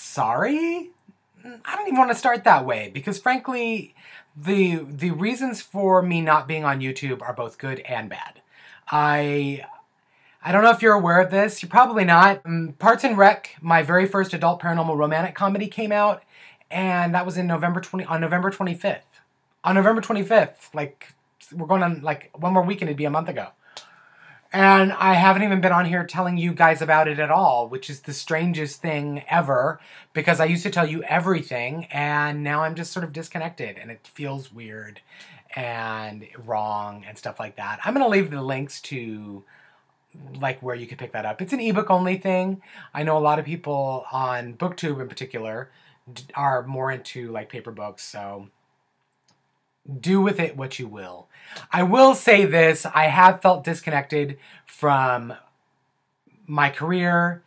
sorry? I don't even want to start that way because frankly, the reasons for me not being on YouTube are both good and bad. I don't know if you're aware of this. You're probably not. Parks and Rec, my very first adult paranormal romantic comedy, came out, and that was in on November 25th. On November 25th, like we're going on like one more weekend, it'd be a month ago. And I haven't even been on here telling you guys about it at all, which is the strangest thing ever, because I used to tell you everything, and now I'm just sort of disconnected, and it feels weird and wrong and stuff like that. I'm going to leave the links to like where you can pick that up. It's an ebook only thing. I know a lot of people on BookTube in particular are more into like paper books, so do with it what you will. I will say this, I have felt disconnected from my career,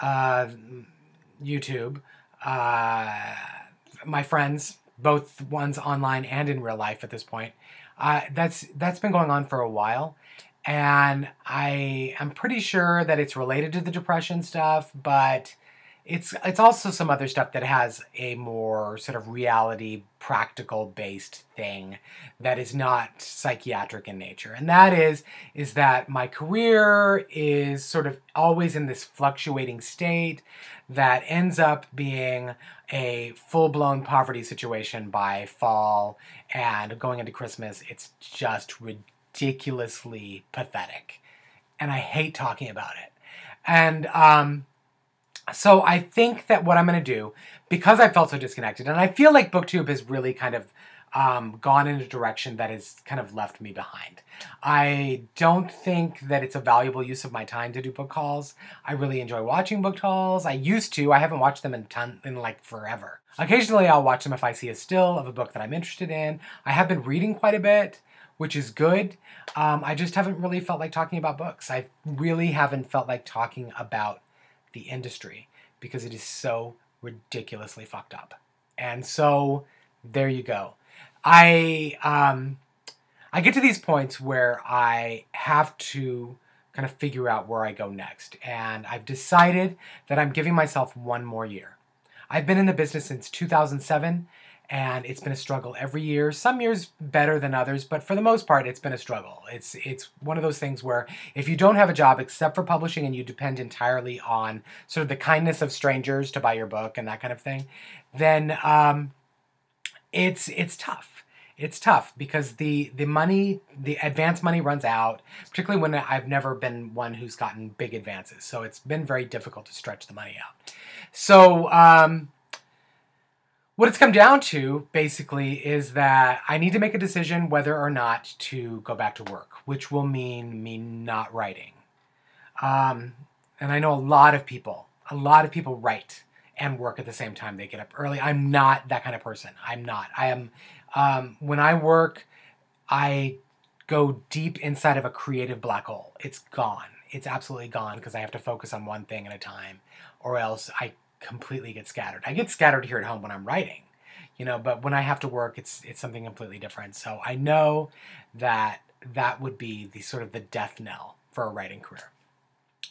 YouTube, my friends, both ones online and in real life at this point. That's been going on for a while, and I am pretty sure that it's related to the depression stuff, but it's also some other stuff that has a more sort of reality, practical-based thing that is not psychiatric in nature. And that is that my career is sort of always in this fluctuating state that ends up being a full-blown poverty situation by fall, and going into Christmas, it's just ridiculously pathetic. And I hate talking about it. And, so I think that what I'm going to do, because I felt so disconnected, and I feel like BookTube has really kind of gone in a direction that has kind of left me behind. I don't think that it's a valuable use of my time to do book hauls. I really enjoy watching book hauls. I used to. I haven't watched them in like forever. Occasionally I'll watch them if I see a still of a book that I'm interested in. I have been reading quite a bit, which is good. I just haven't really felt like talking about books. I really haven't felt like talking about the industry because it is so ridiculously fucked up. And so there you go. I get to these points where I have to kind of figure out where I go next. And I've decided that I'm giving myself one more year. I've been in the business since 2007, and it's been a struggle every year. Some years better than others, but for the most part, it's been a struggle. It's one of those things where if you don't have a job except for publishing and you depend entirely on sort of the kindness of strangers to buy your book and that kind of thing, then it's tough. It's tough because the advance money runs out, particularly when I've never been one who's gotten big advances. So it's been very difficult to stretch the money out. So, what it's come down to, basically, is that I need to make a decision whether or not to go back to work, which will mean me not writing. And I know a lot of people write and work at the same time. They get up early. I'm not that kind of person. I'm not. I am, when I work, I go deep inside of a creative black hole. It's gone. It's absolutely gone because I have to focus on one thing at a time, or else I completely get scattered. I get scattered here at home when I'm writing, you know, but when I have to work, it's something completely different. So I know that that would be the sort of the death knell for a writing career.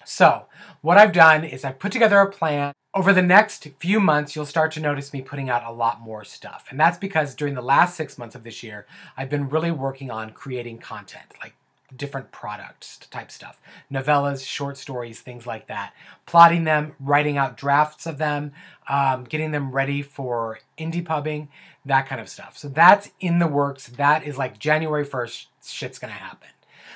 So what I've done is I've put together a plan. Over the next few months, you'll start to notice me putting out a lot more stuff. And that's because during the last 6 months of this year, I've been really working on creating content, like different products type stuff. Novellas, short stories, things like that. Plotting them, writing out drafts of them, getting them ready for indie pubbing, that kind of stuff. So that's in the works. That is like January 1st, shit's gonna happen.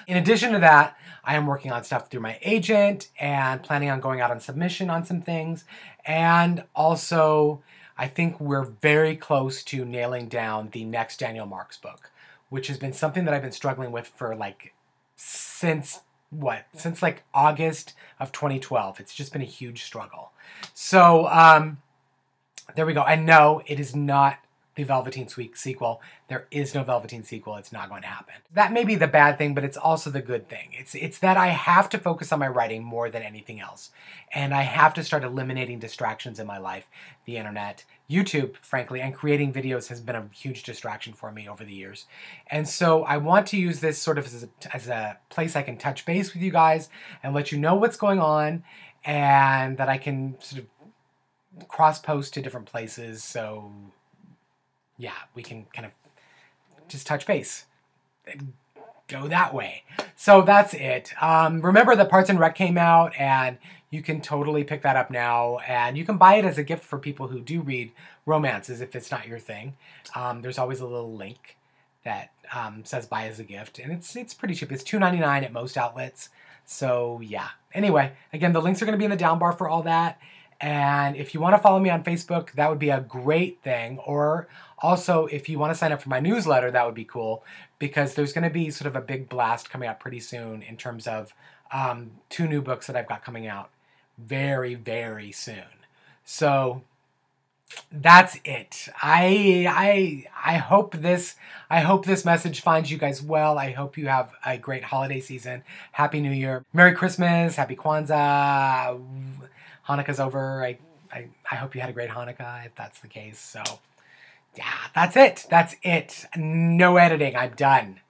In addition to that, I am working on stuff through my agent and planning on going out on submission on some things. And also, I think we're very close to nailing down the next Daniel Marks book, which has been something that I've been struggling with for like since like August of 2012. It's just been a huge struggle. So there we go. And no, it is not the Velveteen sequel. There is no Velveteen sequel. It's not going to happen. That may be the bad thing, but it's also the good thing. It's that I have to focus on my writing more than anything else. And I have to start eliminating distractions in my life. The internet, YouTube, frankly, and creating videos has been a huge distraction for me over the years. And so I want to use this sort of as a place I can touch base with you guys and let you know what's going on, and that I can sort of cross-post to different places, so yeah, we can kind of just touch base. Go that way. So that's it. Remember that Parks and Rec came out, and you can totally pick that up now, and you can buy it as a gift for people who do read romances if it's not your thing. There's always a little link that says buy as a gift, and it's pretty cheap. It's $2.99 at most outlets. So yeah. Anyway, again, the links are going to be in the down bar for all that. And if you want to follow me on Facebook, that would be a great thing. Or also, if you want to sign up for my newsletter, that would be cool, because there's going to be sort of a big blast coming out pretty soon in terms of 2 new books that I've got coming out very, very soon. So that's it. I hope this message finds you guys well. I hope you have a great holiday season. Happy New Year. Merry Christmas. Happy Kwanzaa. Hanukkah's over. I hope you had a great Hanukkah, if that's the case. So yeah, that's it. That's it. No editing. I'm done.